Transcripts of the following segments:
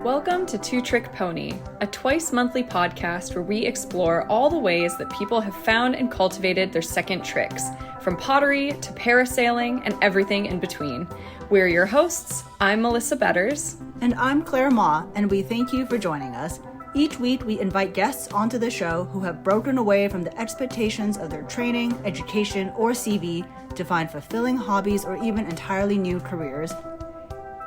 Welcome to Two Trick Pony, a twice-monthly podcast where we explore all the ways that people have found and cultivated their second tricks, from pottery to parasailing and everything in between. We're your hosts. I'm Melissa Betters. And I'm Claire Ma, and we thank you for joining us. Each week, we invite guests onto the show who have broken away from the expectations of their training, education, or CV to find fulfilling hobbies or even entirely new careers.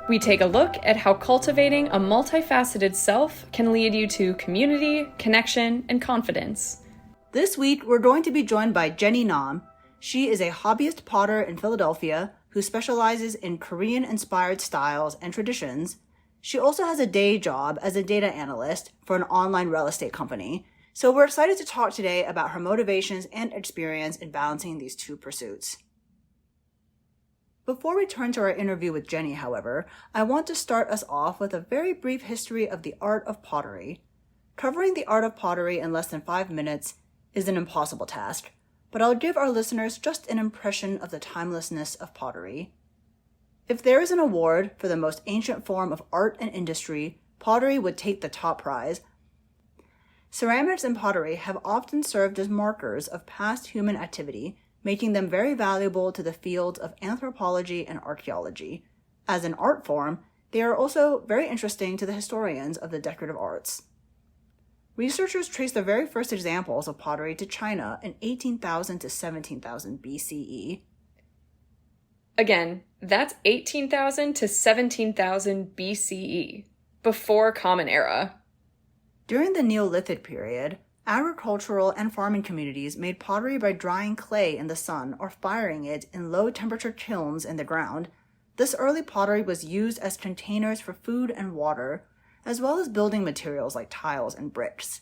We take a look at how cultivating a multifaceted self can lead you to community, connection, and confidence. This week, we're going to be joined by Jenny Nam. She is a hobbyist potter in Philadelphia who specializes in Korean-inspired styles and traditions. She also has a day job as a data analyst for an online real estate company. So we're excited to talk today about her motivations and experience in balancing these two pursuits. Before we turn to our interview with Jenny, however, I want to start us off with a very brief history of the art of pottery. Covering the art of pottery in less than 5 minutes is an impossible task, but I'll give our listeners just an impression of the timelessness of pottery. If there is an award for the most ancient form of art and industry, pottery would take the top prize. Ceramics and pottery have often served as markers of past human activity, making them very valuable to the fields of anthropology and archaeology. As an art form, they are also very interesting to the historians of the decorative arts. Researchers trace the very first examples of pottery to China in 18,000 to 17,000 BCE. Again, that's 18,000 to 17,000 BCE, before Common Era. During the Neolithic period, agricultural and farming communities made pottery by drying clay in the sun or firing it in low-temperature kilns in the ground. This early pottery was used as containers for food and water, as well as building materials like tiles and bricks.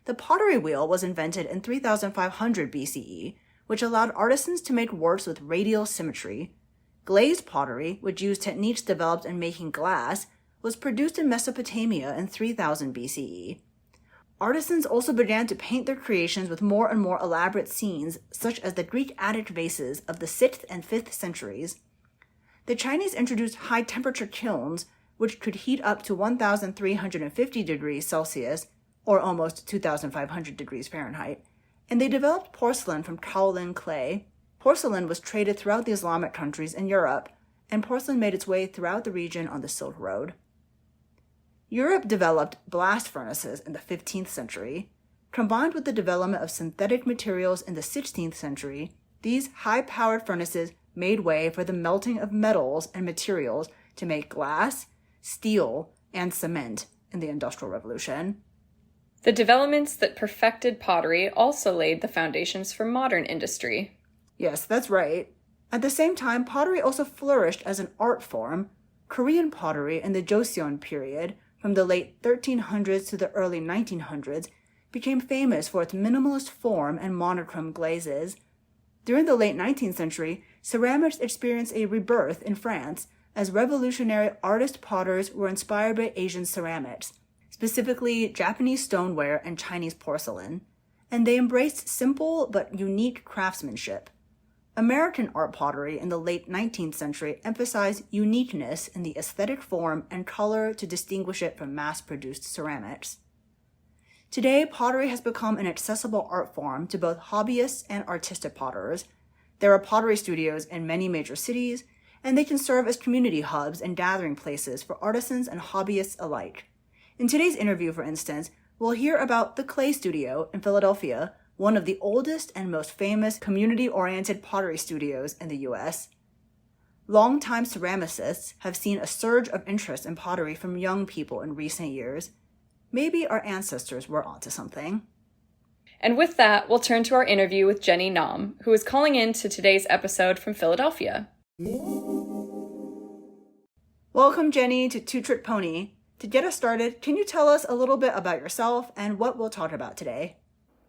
The pottery wheel was invented in 3500 BCE, which allowed artisans to make works with radial symmetry. Glazed pottery, which used techniques developed in making glass, was produced in Mesopotamia in 3000 BCE. Artisans also began to paint their creations with more and more elaborate scenes, such as the Greek Attic vases of the 6th and 5th centuries. The Chinese introduced high-temperature kilns, which could heat up to 1,350 degrees Celsius, or almost 2,500 degrees Fahrenheit, and they developed porcelain from kaolin clay. Porcelain was traded throughout the Islamic countries in Europe, and porcelain made its way throughout the region on the Silk Road. Europe developed blast furnaces in the 15th century. Combined with the development of synthetic materials in the 16th century, these high-powered furnaces made way for the melting of metals and materials to make glass, steel, and cement in the Industrial Revolution. The developments that perfected pottery also laid the foundations for modern industry. Yes, that's right. At the same time, pottery also flourished as an art form. Korean pottery in the Joseon period, from the late 1300s to the early 1900s, became famous for its minimalist form and monochrome glazes. During the late 19th century, ceramics experienced a rebirth in France as revolutionary artist potters were inspired by Asian ceramics, specifically Japanese stoneware and Chinese porcelain, and they embraced simple but unique craftsmanship. American art pottery in the late 19th century emphasized uniqueness in the aesthetic form and color to distinguish it from mass-produced ceramics. Today, pottery has become an accessible art form to both hobbyists and artistic potters. There are pottery studios in many major cities, and they can serve as community hubs and gathering places for artisans and hobbyists alike. In today's interview, for instance, we'll hear about the Clay Studio in Philadelphia, one of the oldest and most famous community-oriented pottery studios in the U.S. Longtime ceramicists have seen a surge of interest in pottery from young people in recent years. Maybe our ancestors were onto something. And with that, we'll turn to our interview with Jenny Nam, who is calling in to today's episode from Philadelphia. Welcome, Jenny, to Two Trick Pony. To get us started, can you tell us a little bit about yourself and what we'll talk about today?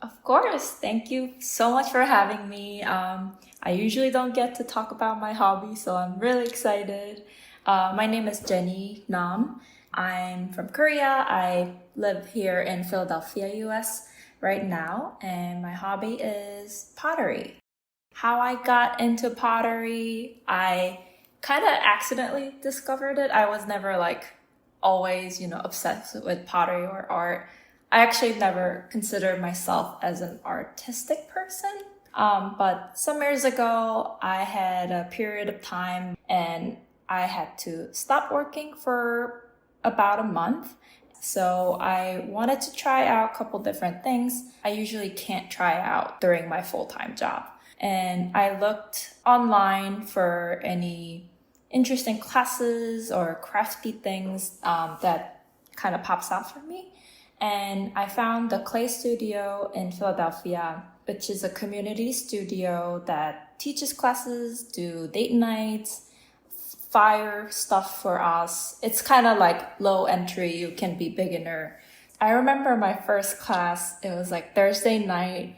Of course. Thank you so much for having me. I usually don't get to talk about my hobby, so I'm really excited. My name is Jenny Nam. I'm from Korea. I live here in Philadelphia, US right now, and my hobby is pottery. How I got into pottery, I kind of accidentally discovered it. I was never always, obsessed with pottery or art. I actually never considered myself as an artistic person. But some years ago, I had a period of time and I had to stop working for about a month. So I wanted to try out a couple different things I usually can't try out during my full-time job. And I looked online for any interesting classes or crafty things that kind of pops out for me. And I found the Clay Studio in Philadelphia, which is a community studio that teaches classes, do date nights, fire stuff for us. It's kind of like low entry, you can be beginner. I remember my first class, it was like Thursday night,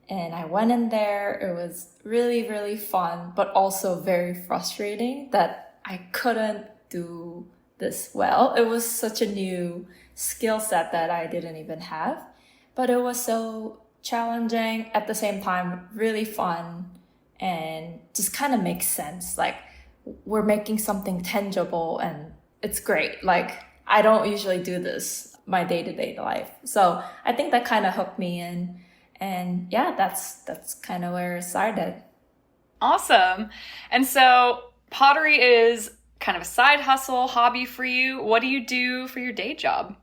and I went in there. It was really, really fun, but also very frustrating that I couldn't do this well. It was such a new skill set that I didn't even have, but it was so challenging at the same time, really fun, and just kind of makes sense. Like, we're making something tangible and it's great. Like, I don't usually do this my day-to-day life. So I think that kind of hooked me in. And yeah, that's kind of where it started. Awesome. And so pottery is kind of a side hustle, hobby for you. What do you do for your day job?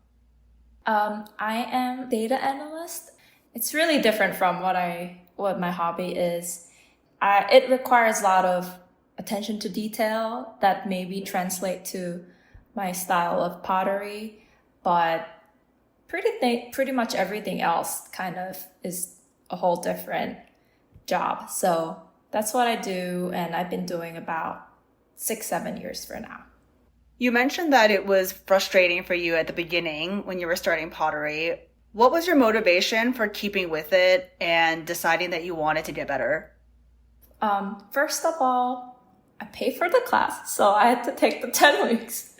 I am data analyst. It's really different from what my hobby is. It requires a lot of attention to detail that maybe translate to my style of pottery, but pretty much everything else kind of is a whole different job. So that's what I do, and I've been doing about 6-7 years for now. You mentioned that it was frustrating for you at the beginning when you were starting pottery. What was your motivation for keeping with it and deciding that you wanted to get better? First of all, I paid for the class, so I had to take the 10 weeks.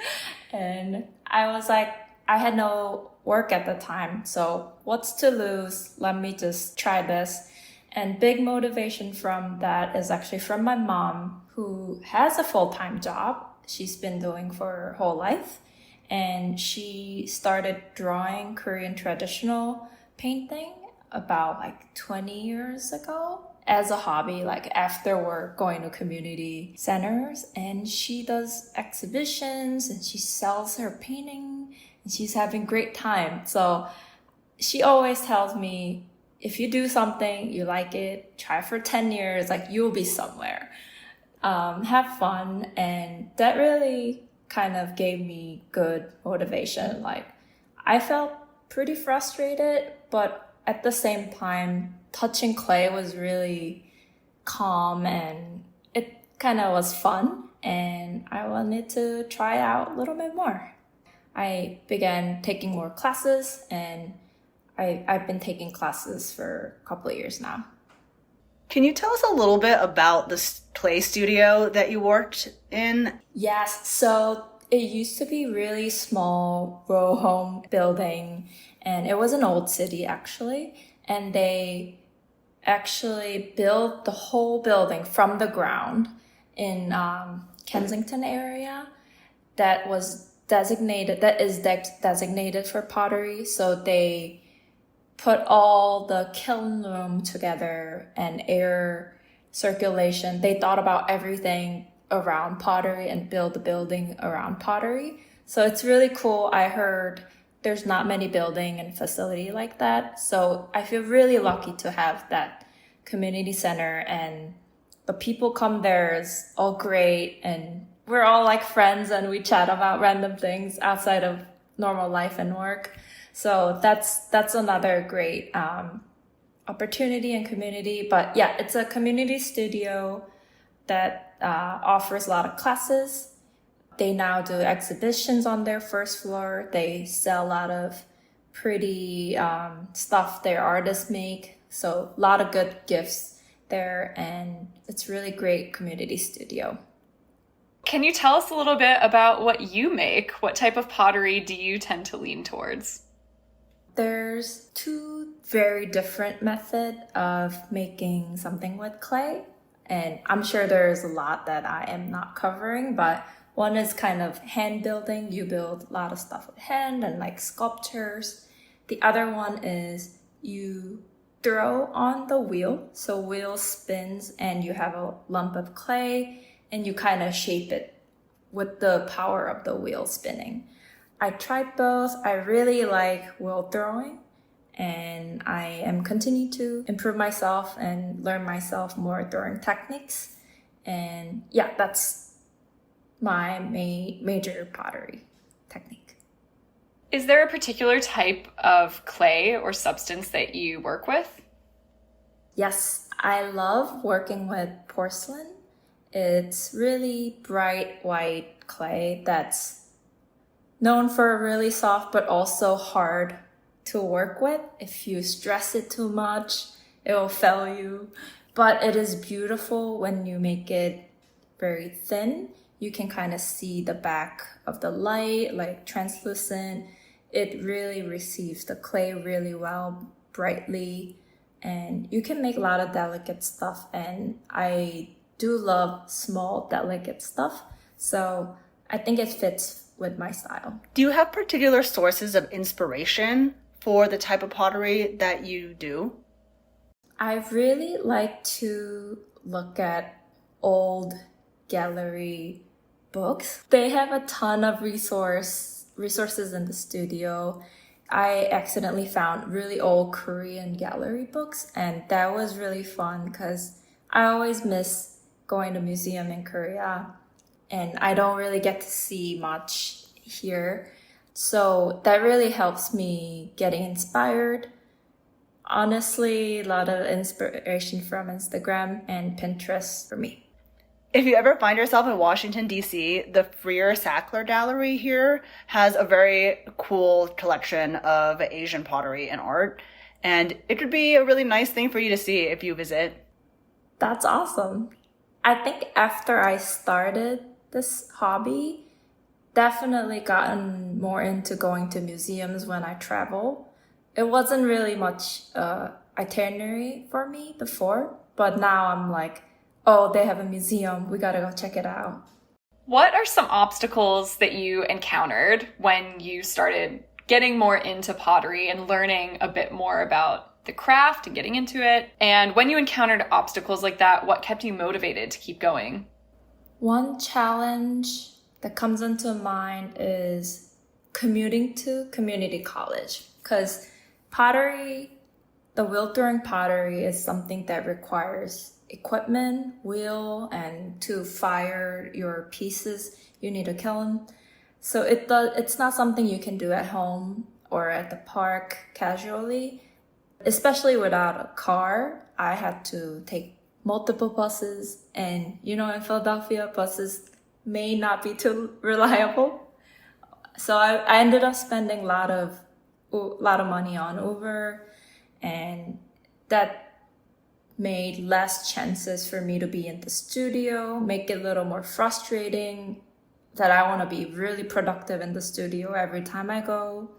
And I was like, I had no work at the time, so what's to lose? Let me just try this. And big motivation from that is actually from my mom, who has a full-time job. She's been doing for her whole life. And she started drawing Korean traditional painting about like 20 years ago as a hobby, like after work, going to community centers. And she does exhibitions and she sells her painting and she's having great time. So she always tells me, if you do something, you like it, try for 10 years, like you'll be somewhere. Have fun. And that really kind of gave me good motivation. Like, I felt pretty frustrated, but at the same time, touching clay was really calm and it kind of was fun. And I wanted to try out a little bit more. I began taking more classes, and I've been taking classes for a couple of years now. Can you tell us a little bit about this play studio that you worked in? Yes, so it used to be really small row home building, and it was an old city actually, and they actually built the whole building from the ground in Kensington area that is designated for pottery. So they put all the kiln room together and air circulation. They thought about everything around pottery and build the building around pottery. So it's really cool. I heard there's not many building and facility like that. So I feel really lucky to have that community center, and the people come there is all great, and we're all like friends and we chat about random things outside of normal life and work. So that's another great opportunity and community. But yeah, it's a community studio that offers a lot of classes. They now do exhibitions on their first floor. They sell a lot of pretty stuff their artists make. So a lot of good gifts there, and it's really great community studio. Can you tell us a little bit about what you make? What type of pottery do you tend to lean towards? There's two very different methods of making something with clay. And I'm sure there's a lot that I am not covering, but One is kind of hand building. You build a lot of stuff with hand and like sculptures. The other one is you throw on the wheel. So wheel spins and you have a lump of clay and you kind of shape it with the power of the wheel spinning. I tried both. I really like wheel throwing and I am continuing to improve myself and learn myself more throwing techniques. And yeah, that's my major pottery technique. Is there a particular type of clay or substance that you work with? Yes, I love working with porcelain. It's really bright white clay that's known for really soft but also hard to work with. If you stress it too much, it will fail you. But it is beautiful when you make it very thin. You can kind of see the back of the light, like translucent. It really receives the clay really well, brightly, and you can make a lot of delicate stuff. And I do love small, delicate stuff. So I think it fits with my style. Do you have particular sources of inspiration for the type of pottery that you do? I really like to look at old gallery books. They have a ton of resources in the studio. I accidentally found really old Korean gallery books, and that was really fun because I always miss going to museum in Korea, and I don't really get to see much here. So that really helps me getting inspired. Honestly, a lot of inspiration from Instagram and Pinterest for me. If you ever find yourself in Washington, D.C., the Freer Sackler Gallery here has a very cool collection of Asian pottery and art. And it would be a really nice thing for you to see if you visit. That's awesome. I think after I started this hobby, definitely gotten more into going to museums when I travel. It wasn't really much itinerary for me before, but now I'm like, oh, they have a museum. We gotta go check it out. What are some obstacles that you encountered when you started getting more into pottery and learning a bit more about the craft and getting into it? And when you encountered obstacles like that, what kept you motivated to keep going? One challenge that comes into mind is commuting to community college, because pottery, the wheel throwing pottery is something that requires equipment, wheel, and to fire your pieces, you need a kiln. So it's not something you can do at home or at the park casually. Especially without a car, I had to take multiple buses, and in Philadelphia, buses may not be too reliable. So I ended up spending a lot of money on Uber, and that made less chances for me to be in the studio, make it a little more frustrating that I want to be really productive in the studio every time I go.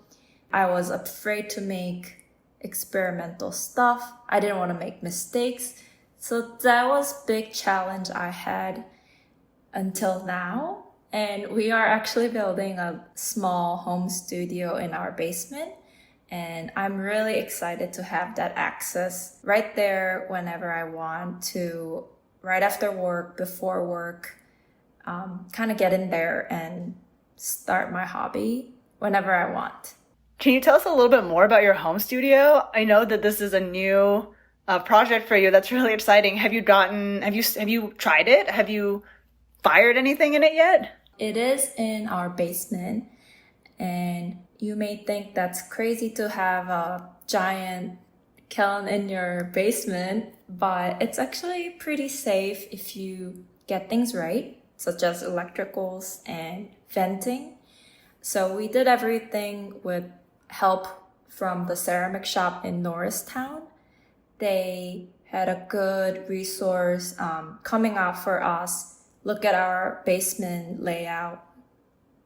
I was afraid to make experimental stuff. I didn't want to make mistakes. So that was a big challenge I had until now. And we are actually building a small home studio in our basement. And I'm really excited to have that access right there whenever I want to, right after work, before work, kind of get in there and start my hobby whenever I want. Can you tell us a little bit more about your home studio? I know that this is a new project for you that's really exciting. Have you tried it? Have you fired anything in it yet? It is in our basement, and you may think that's crazy to have a giant kiln in your basement, but it's actually pretty safe if you get things right, such as electricals and venting. So we did everything with help from the ceramic shop in Norristown. They had a good resource coming out for us, look at our basement layout,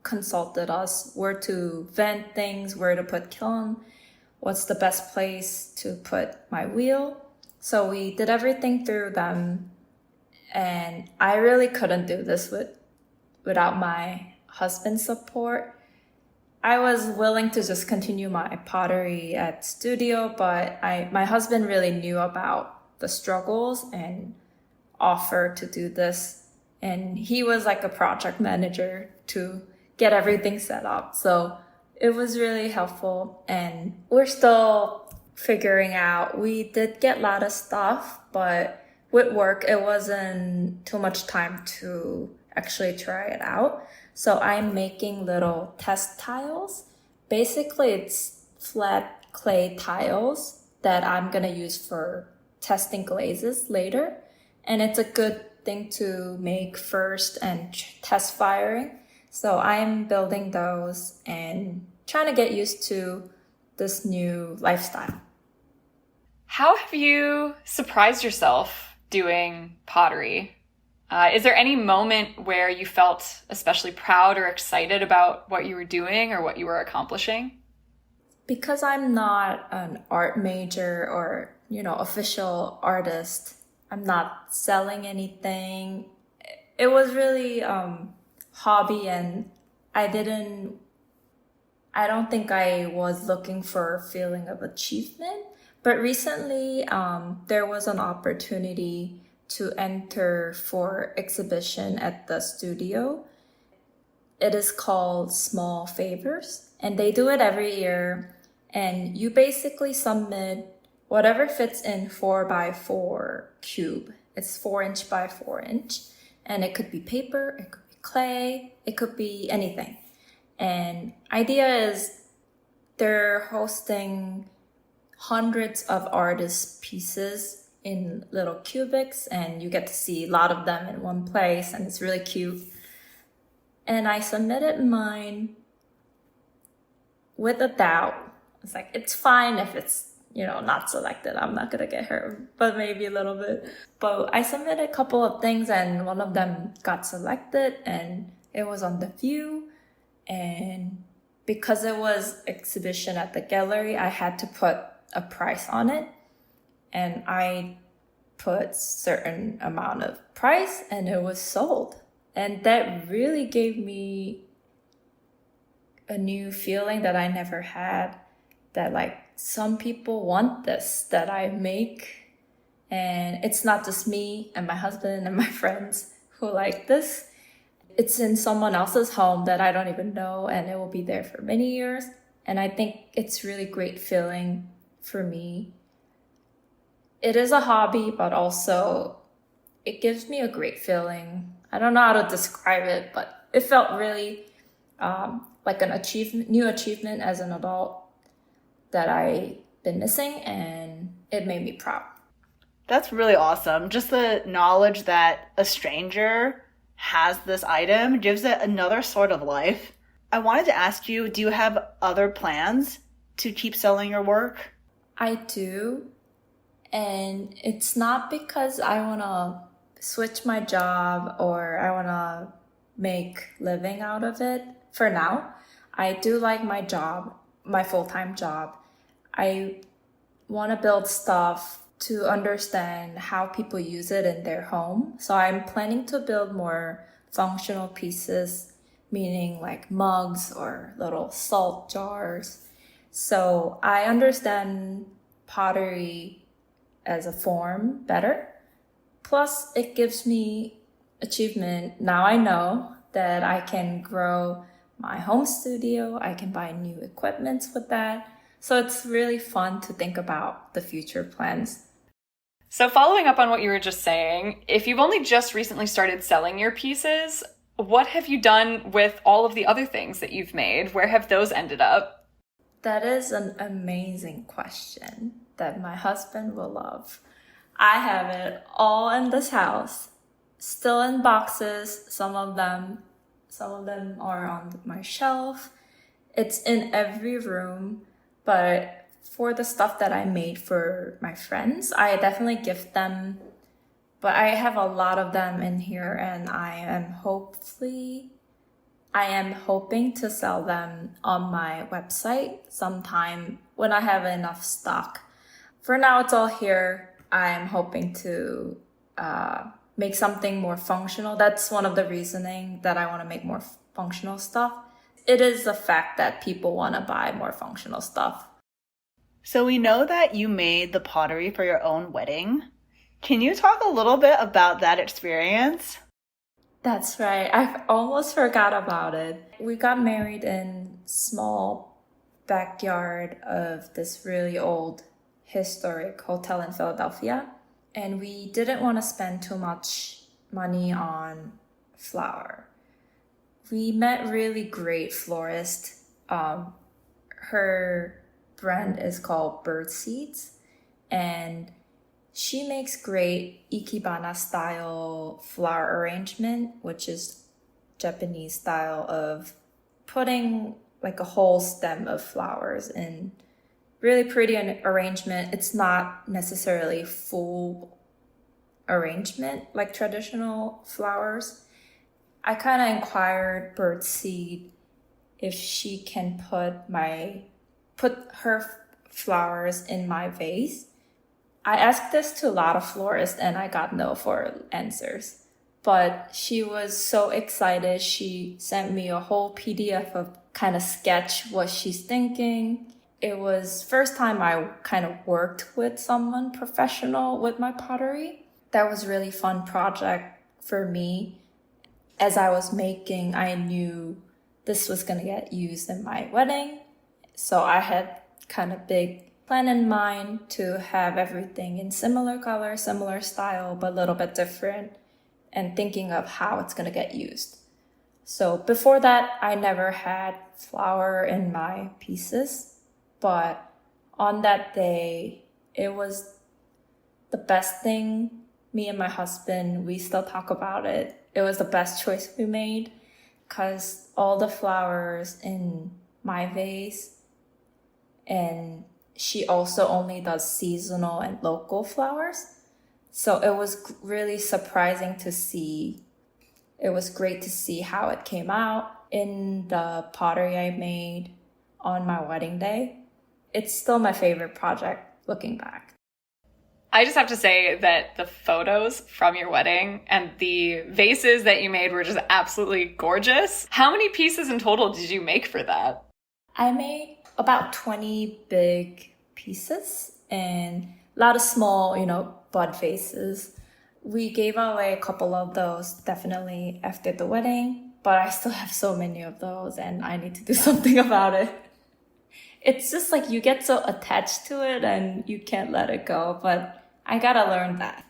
consulted us where to vent things, where to put kiln, what's the best place to put my wheel. So we did everything through them, and I really couldn't do this without my husband's support, I was willing to just continue my pottery at studio, but my husband really knew about the struggles and offered to do this. And he was like a project manager to get everything set up. So it was really helpful, and we're still figuring out. We did get a lot of stuff, but with work, it wasn't too much time to actually try it out. So I'm making little test tiles. Basically, it's flat clay tiles that I'm gonna use for testing glazes later. And it's a good thing to make first and test firing. So I'm building those and trying to get used to this new lifestyle. How have you surprised yourself doing pottery? Is there any moment where you felt especially proud or excited about what you were doing or what you were accomplishing? Because I'm not an art major or, official artist, I'm not selling anything. It was really hobby, and I don't think I was looking for a feeling of achievement. But recently, there was an opportunity to enter for exhibition at the studio. It is called Small Favors, and they do it every year. And you basically submit whatever fits in 4x4 cube. It's 4" by 4". And it could be paper, it could be clay, it could be anything. And idea is they're hosting hundreds of artist pieces in little cubics, and you get to see a lot of them in one place, and it's really cute. And I submitted mine with a doubt. It's like, it's fine if it's, not selected. I'm not gonna get hurt, but maybe a little bit. But I submitted a couple of things, and one of them got selected, and it was on the view. And because it was exhibition at the gallery, I had to put a price on it. And I put certain amount of price, and it was sold. And that really gave me a new feeling that I never had, that like some people want this that I make. And it's not just me and my husband and my friends who like this. It's in someone else's home that I don't even know, and it will be there for many years. And I think it's really great feeling for me. It is a hobby, but also it gives me a great feeling. I don't know how to describe it, but it felt really like an new achievement as an adult that I've been missing, and it made me proud. That's really awesome. Just the knowledge that a stranger has this item gives it another sort of life. I wanted to ask you, do you have other plans to keep selling your work? I do. And it's not because I want to switch my job or I want to make living out of it. For now, I do like my job, my full-time job. I want to build stuff to understand how people use it in their home. So I'm planning to build more functional pieces, meaning like mugs or little salt jars. So I understand pottery as a form better. Plus, it gives me achievement. Now I know that I can grow my home studio. I can buy new equipment with that. So it's really fun to think about the future plans. So following up on what you were just saying, if you've only just recently started selling your pieces, what have you done with all of the other things that you've made? Where have those ended up? That is an amazing question that my husband will love. I have it all in this house, still in boxes. Some of them are on my shelf. It's in every room, but for the stuff that I made for my friends, I definitely gift them. But I have a lot of them in here, and I am hoping to sell them on my website sometime when I have enough stock. For now, it's all here. I'm hoping to make something more functional. That's one of the reasoning that I want to make more functional stuff. It is a fact that people want to buy more functional stuff. So we know that you made the pottery for your own wedding. Can you talk a little bit about that experience? That's right. I almost forgot about it. We got married in small backyard of this really old historic hotel in Philadelphia. And we didn't want to spend too much money on flour. We met really great florist. Her brand is called Bird Seeds, and she makes great ikebana style flower arrangement, which is Japanese style of putting like a whole stem of flowers in really pretty arrangement. It's not necessarily full arrangement like traditional flowers. I kind of inquired Birdseed if she can put her flowers in my vase. I asked this to a lot of florists and I got no for answers. But she was so excited. She sent me a whole PDF of kind of sketch what she's thinking. It was first time I kind of worked with someone professional with my pottery. That was really fun project for me. As I was making, I knew this was going to get used in my wedding. So I had kind of big plan in mind to have everything in similar color, similar style, but a little bit different, and thinking of how it's going to get used. So before that, I never had flour in my pieces, but on that day, it was the best thing. Me and my husband, we still talk about it. It was the best choice we made because all the flowers in my vase, and she also only does seasonal and local flowers. So it was really surprising to see. It was great to see how it came out in the pottery I made on my wedding day. It's still my favorite project looking back. I just have to say that the photos from your wedding and the vases that you made were just absolutely gorgeous. How many pieces in total did you make for that? I made about 20 big pieces and a lot of small, bud vases. We gave away a couple of those definitely after the wedding, but I still have so many of those and I need to do something about it. It's just like you get so attached to it and you can't let it go, but I gotta learn that.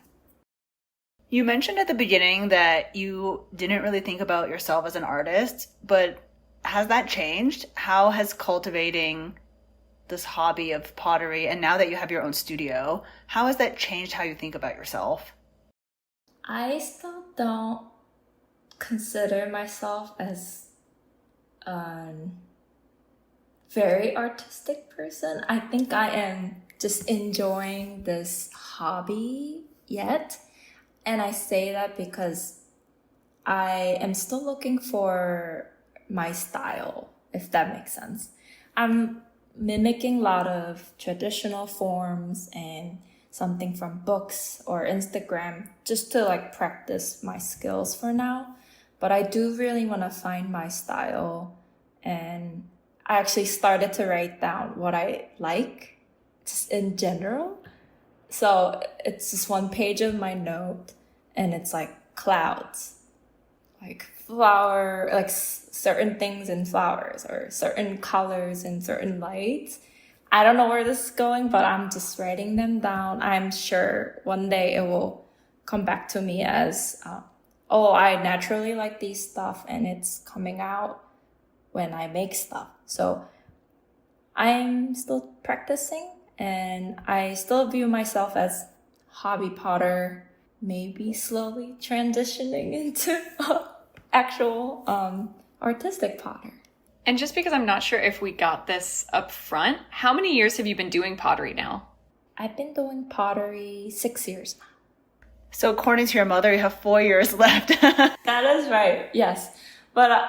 You mentioned at the beginning that you didn't really think about yourself as an artist, but has that changed? How has cultivating this hobby of pottery, and now that you have your own studio, how has that changed how you think about yourself? I still don't consider myself as a very artistic person. I think I am just enjoying this hobby yet. And I say that because I am still looking for my style, if that makes sense. I'm mimicking a lot of traditional forms and something from books or Instagram just to practice my skills for now. But I do really want to find my style, and I actually started to write down what I like just in general. So it's just one page of my note and it's like clouds, like flower, like certain things in flowers or certain colors in certain lights. I don't know where this is going, but I'm just writing them down. I'm sure one day it will come back to me as, I naturally like these stuff and it's coming out when I make stuff. So I'm still practicing and I still view myself as hobby potter, maybe slowly transitioning into actual artistic potter. And just because I'm not sure if we got this up front, how many years have you been doing pottery now? I've been doing pottery 6 years now. So according to your mother, you have 4 years left. That is right, yes. But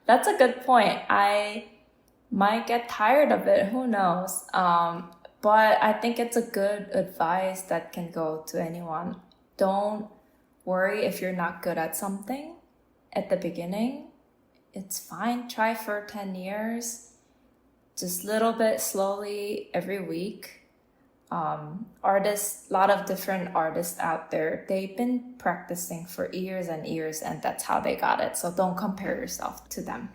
that's a good point. I might get tired of it, who knows? But I think it's a good advice that can go to anyone. Don't worry if you're not good at something at the beginning. It's fine. Try for 10 years. Just little bit slowly every week. A lot of different artists out there, they've been practicing for years and years, and that's how they got it. So don't compare yourself to them.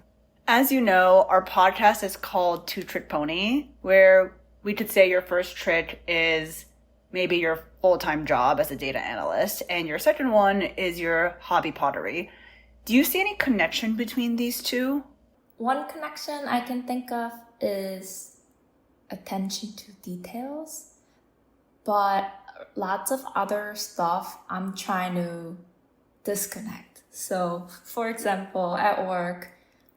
As you know, our podcast is called Two Trick Pony, where we could say your first trick is maybe your full-time job as a data analyst, and your second one is your hobby pottery. Do you see any connection between these two? One connection I can think of is attention to details. But lots of other stuff I'm trying to disconnect. So, for example, at work,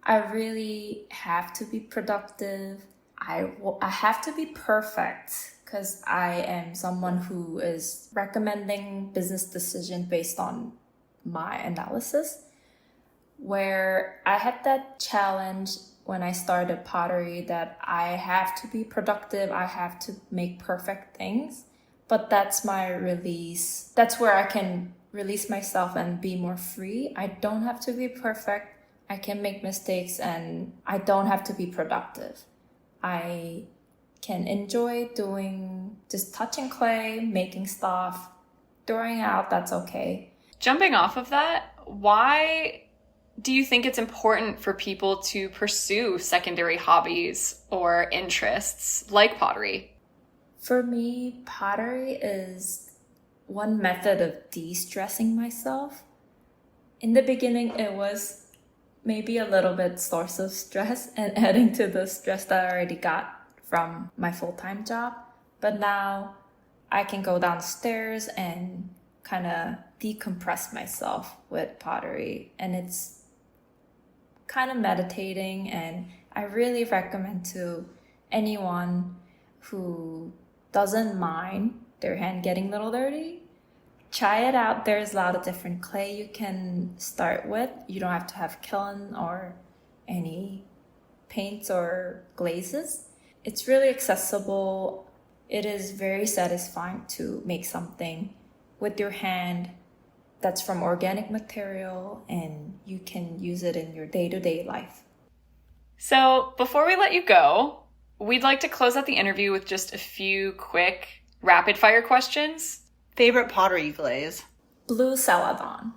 I really have to be productive. I have to be perfect because I am someone who is recommending business decisions based on my analysis. Where I had that challenge when I started pottery that I have to be productive, I have to make perfect things. But that's my release. That's where I can release myself and be more free. I don't have to be perfect. I can make mistakes and I don't have to be productive. I can enjoy just touching clay, making stuff, throwing out, that's okay. Jumping off of that, why do you think it's important for people to pursue secondary hobbies or interests like pottery? For me, pottery is one method of de-stressing myself. In the beginning, it was maybe a little bit source of stress and adding to the stress that I already got from my full-time job. But now I can go downstairs and kind of decompress myself with pottery. And it's kind of meditating, and I really recommend to anyone who doesn't mind their hand getting a little dirty. Try it out. There's a lot of different clay you can start with. You don't have to have kiln or any paints or glazes. It's really accessible. It is very satisfying to make something with your hand that's from organic material, and you can use it in your day-to-day life. So before we let you go, we'd like to close out the interview with just a few quick rapid-fire questions. Favorite pottery glaze? Blue Celadon.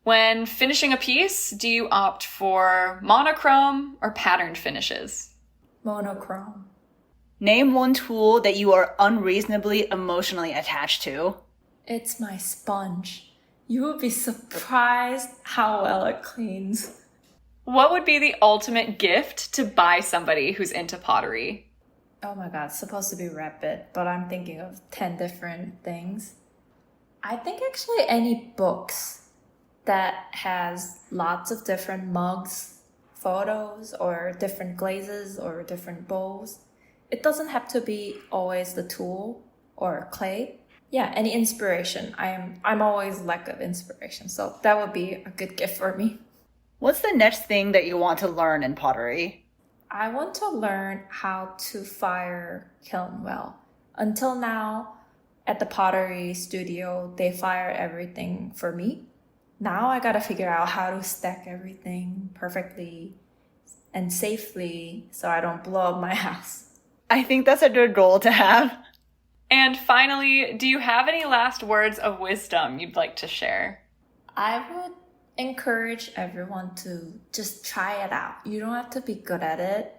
When finishing a piece, do you opt for monochrome or patterned finishes? Monochrome. Name one tool that you are unreasonably emotionally attached to. It's my sponge. You would be surprised how well it cleans. What would be the ultimate gift to buy somebody who's into pottery? Oh my god, it's supposed to be rapid, but I'm thinking of 10 different things. I think actually any books that has lots of different mugs, photos, or different glazes or different bowls. It doesn't have to be always the tool or clay. Yeah, any inspiration. I'm always lack of inspiration, so that would be a good gift for me. What's the next thing that you want to learn in pottery? I want to learn how to fire kiln well. Until now, at the pottery studio, they fire everything for me. Now I gotta figure out how to stack everything perfectly and safely so I don't blow up my house. I think that's a good goal to have. And finally, do you have any last words of wisdom you'd like to share? I would encourage everyone to just try it out. You don't have to be good at it.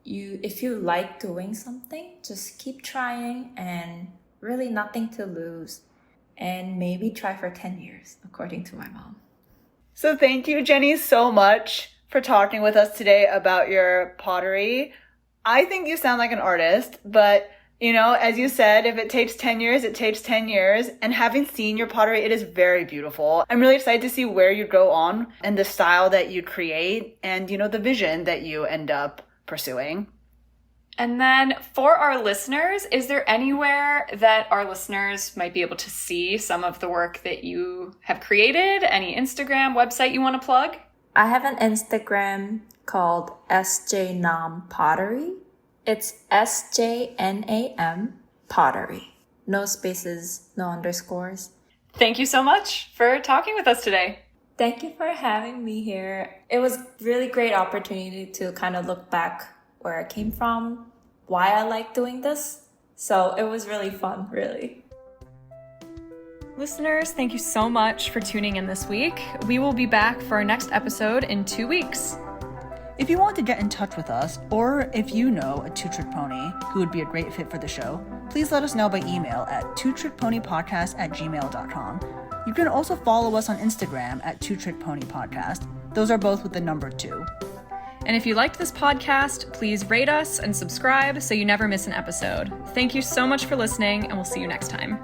If you like doing something, just keep trying and really nothing to lose. And maybe try for 10 years, according to my mom. So thank you, Jenny, so much for talking with us today about your pottery. I think you sound like an artist, but you know, as you said, if it takes 10 years, it takes 10 years. And having seen your pottery, it is very beautiful. I'm really excited to see where you go on and the style that you create and, you know, the vision that you end up pursuing. And then for our listeners, is there anywhere that our listeners might be able to see some of the work that you have created? Any Instagram, website you want to plug? I have an Instagram called SJNAM Pottery. It's SJNAM Pottery. No spaces, no underscores. Thank you so much for talking with us today. Thank you for having me here. It was really great opportunity to kind of look back where I came from, why I like doing this. So it was really fun, really. Listeners, thank you so much for tuning in this week. We will be back for our next episode in 2 weeks. If you want to get in touch with us, or if you know a two-trick pony who would be a great fit for the show, please let us know by email at twotrickponypodcast@gmail.com. You can also follow us on Instagram at twotrickponypodcast. Those are both with the number 2. And if you liked this podcast, please rate us and subscribe so you never miss an episode. Thank you so much for listening, and we'll see you next time.